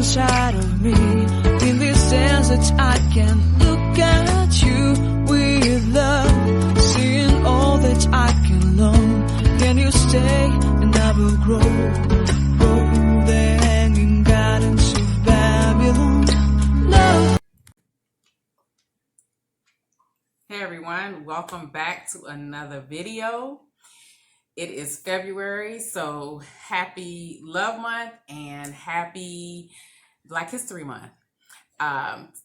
inside of me. In this sense that I can look at you with love, seeing all that I can learn. Can you stay and I will grow? Oh, the hanging gardens of Babylon. Love. Hey everyone, welcome back to another video. It is February, so happy Love Month and happy Black History Month.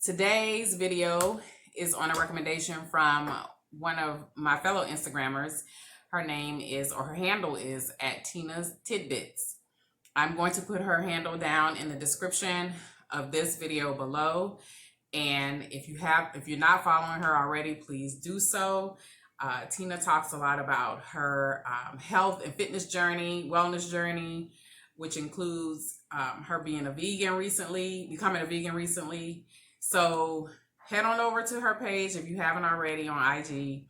Today's video is on a recommendation from one of my fellow Instagrammers. Her name is, or her handle is, @Tina's Tidbits. I'm going to put her handle down in the description of this video below. And if you're not following her already, please do so. Tina talks a lot about her health and fitness journey, wellness journey, which includes her being a vegan recently, becoming a vegan recently. So head on over to her page if you haven't already on IG.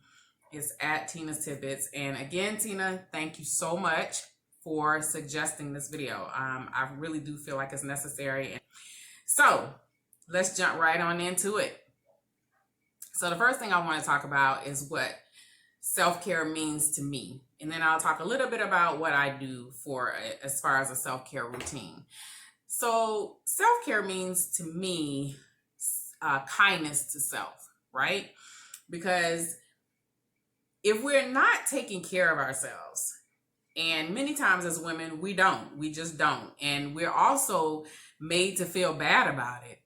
It's @Tina's Tidbits. And again, Tina, thank you so much for suggesting this video. I really do feel like it's necessary. So let's jump right on into it. So the first thing I want to talk about is what self-care means to me. And then I'll talk a little bit about what I do for as far as a self-care routine. So self-care means to me kindness to self, right? Because if we're not taking care of ourselves, and many times as women, we just don't. And we're also made to feel bad about it,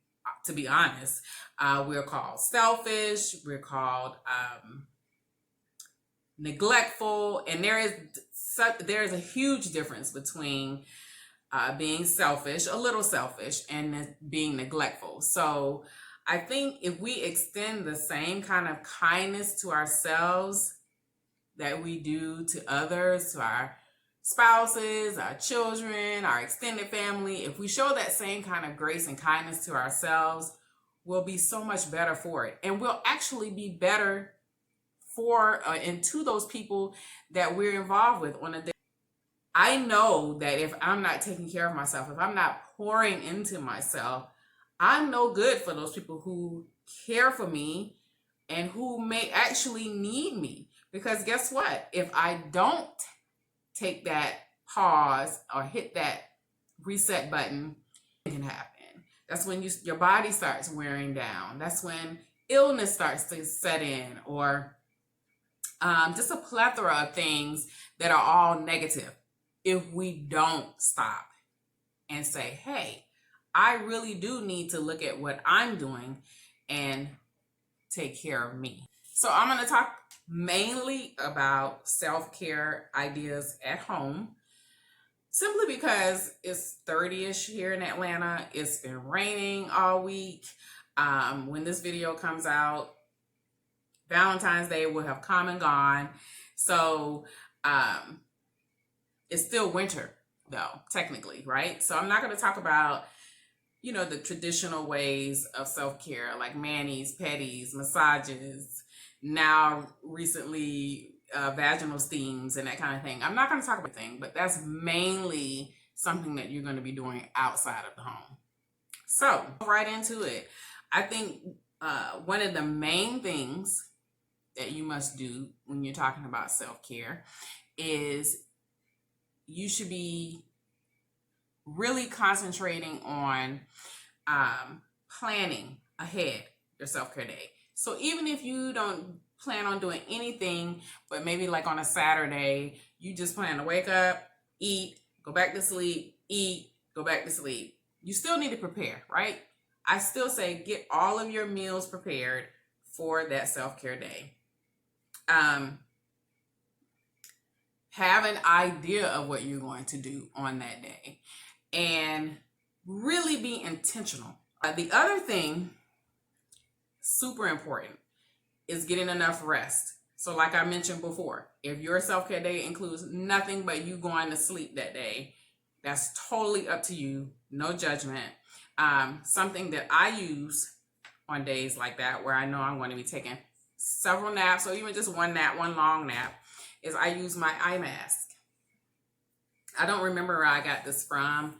to be honest. We're called selfish, we're called neglectful, and there is a huge difference between being selfish, a little selfish, and being neglectful. So I think if we extend the same kind of kindness to ourselves that we do to others, to our spouses, our children, our extended family, if we show that same kind of grace and kindness to ourselves, we'll be so much better for it. And we'll actually be better for and to those people that we're involved with on a day. I know that if I'm not taking care of myself, if I'm not pouring into myself, I'm no good for those people who care for me and who may actually need me. Because guess what? If I don't take that pause or hit that reset button, it can happen. That's when your body starts wearing down. That's when illness starts to set in, or just a plethora of things that are all negative. If we don't stop and say, hey, I really do need to look at what I'm doing and take care of me. So I'm going to talk mainly about self-care ideas at home, simply because it's 30-ish here in Atlanta. It's been raining all week. When this video comes out, Valentine's Day will have come and gone. So it's still winter though, technically, right? So I'm not going to talk about, the traditional ways of self-care, like manis, pedis, massages, now recently vaginal steams and that kind of thing. I'm not going to talk about anything, but that's mainly something that you're going to be doing outside of the home. So right into it. I think one of the main things that you must do when you're talking about self-care is you should be really concentrating on planning ahead your self-care day. So even if you don't plan on doing anything, but maybe like on a Saturday, you just plan to wake up, eat, go back to sleep, eat, go back to sleep. You still need to prepare, right? I still say get all of your meals prepared for that self-care day. Have an idea of what you're going to do on that day and really be intentional. The other thing, super important, is getting enough rest. So like I mentioned before, if your self-care day includes nothing but you going to sleep that day, that's totally up to you, no judgment. Something that I use on days like that, where I know I'm going to be taking several naps, or even just one nap, one long nap, is I use my eye mask. I don't remember where I got this from.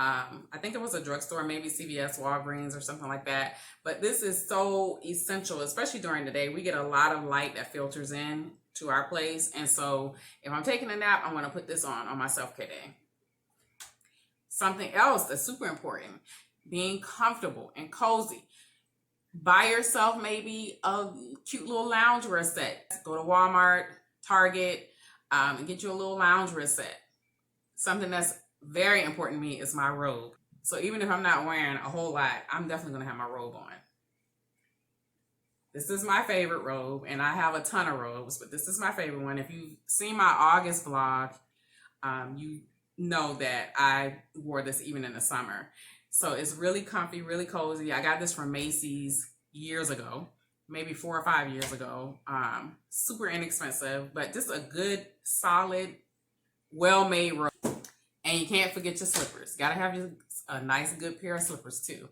I think it was a drugstore, maybe CVS, Walgreens, or something like that. But this is so essential, especially during the day. We get a lot of light that filters in to our place. And so if I'm taking a nap, I'm going to put this on my self-care day. Something else that's super important, being comfortable and cozy. Buy yourself maybe a cute little loungewear set. Go to Walmart, Target, and get you a little loungewear set. Something that's very important to me is my robe. So even if I'm not wearing a whole lot, I'm definitely going to have my robe on. This is my favorite robe, and I have a ton of robes, but this is my favorite one. If you've seen my August vlog, you know that I wore this even in the summer. So it's really comfy, really cozy. I got this from Macy's years ago, maybe 4 or 5 years ago. Super inexpensive, but just a good, solid, well-made robe. And you can't forget your slippers. Gotta have a nice, good pair of slippers too.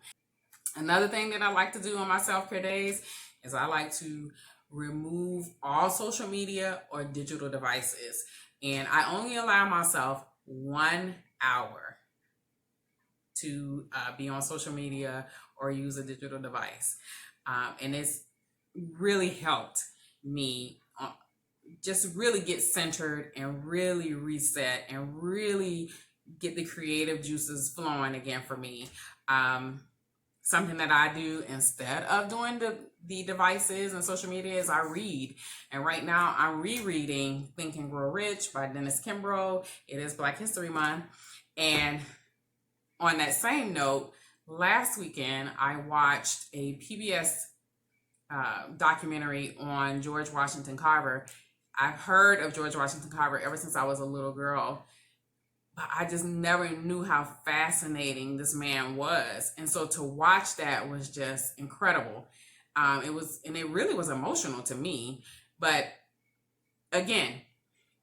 Another thing that I like to do on my self-care days is I like to remove all social media or digital devices. And I only allow myself 1 hour to be on social media or use a digital device. And it's really helped me just really get centered and really reset and really get the creative juices flowing again for me. Something that I do instead of doing the devices and social media is I read. And right now I'm rereading Think and Grow Rich by Dennis Kimbro. It is Black History Month. And on that same note, last weekend I watched a PBS documentary on George Washington Carver. I've heard of George Washington Carver ever since I was a little girl, but I just never knew how fascinating this man was. And so to watch that was just incredible. It really was emotional to me. But again,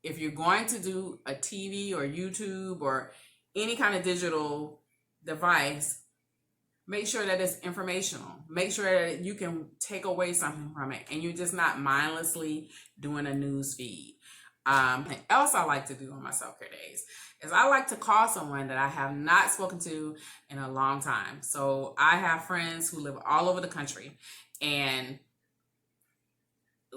if you're going to do a TV or YouTube or any kind of digital device, make sure that it's informational. Make sure that you can take away something from it and you're just not mindlessly doing a news feed. Something else I like to do on my self-care days is I like to call someone that I have not spoken to in a long time. So I have friends who live all over the country and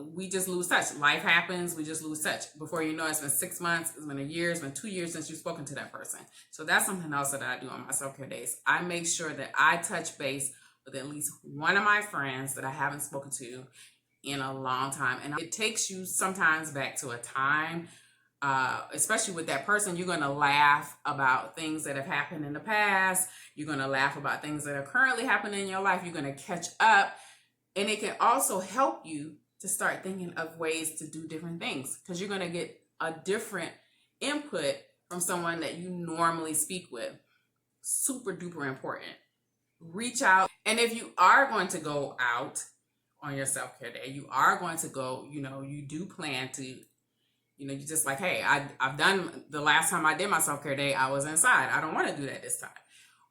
we just lose touch. Life happens. We just lose touch. Before you know, it's been 6 months, it's been a year, it's been 2 years since you've spoken to that person. So that's something else that I do on my self-care days. I make sure that I touch base with at least one of my friends that I haven't spoken to in a long time. And it takes you sometimes back to a time, especially with that person, you're going to laugh about things that have happened in the past. You're going to laugh about things that are currently happening in your life. You're going to catch up. And it can also help you to start thinking of ways to do different things because you're going to get a different input from someone that you normally speak with. Super duper important. Reach out. And if you are going to go out on your self-care day, you are going to go, you do plan to, you're just like, hey, I've done the last time I did my self-care day, I was inside. I don't want to do that this time.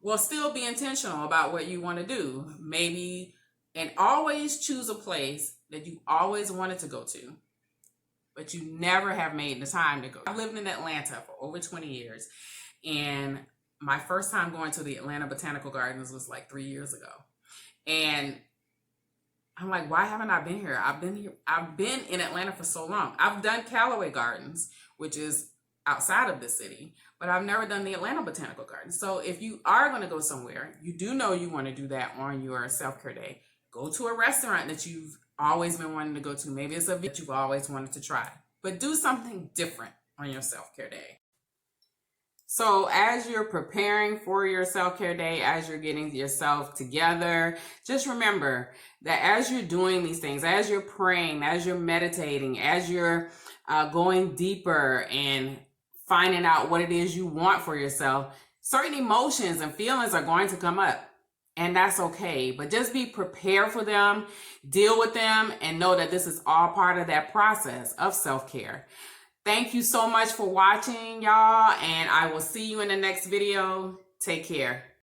Well, still be intentional about what you want to do. Maybe, and always choose a place that you always wanted to go to, but you never have made the time to go. I've lived in Atlanta for over 20 years, and my first time going to the Atlanta Botanical Gardens was like 3 years ago. And I'm like, why haven't I been here? I've been in Atlanta for so long. I've done Callaway Gardens, which is outside of the city, but I've never done the Atlanta Botanical Gardens. So if you are going to go somewhere, you do know you want to do that on your self-care day. Go to a restaurant that you've always been wanting to go to. Maybe it's a that you've always wanted to try, but do something different on your self-care day. So as you're preparing for your self-care day, as you're getting yourself together, just remember that as you're doing these things, as you're praying, as you're meditating, as you're going deeper and finding out what it is you want for yourself, certain emotions and feelings are going to come up. And that's okay, but just be prepared for them, deal with them, and know that this is all part of that process of self-care. Thank you so much for watching, y'all, and I will see you in the next video. Take care.